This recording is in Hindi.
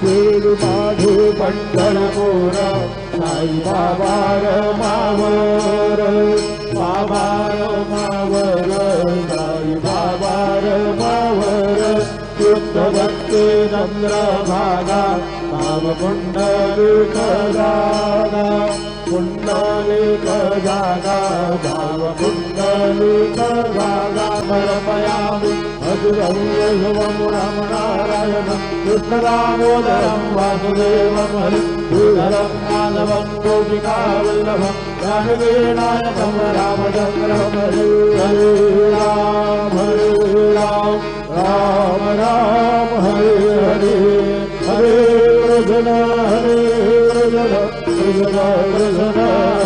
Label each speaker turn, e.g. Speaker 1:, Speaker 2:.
Speaker 1: माधु पंढरपूर साई बाबा रमावर बाबा रमावर साई बाबा रमावर शुद्ध भक्ती नम्र भागा नाम पुंडलिक जागा पुंडलिक जागा भाव पुंडलिक जागा समर्पयामि अजुरं राम नारायणं कृष्णदामोदरं वासुदेवं हरिं श्रीधरं माधवं गोपिकावल्लभं जानकीनायकं रामचन्द्रं हरे राम राम राम हरे हरे हरे कृष्ण कृष्ण कृष्ण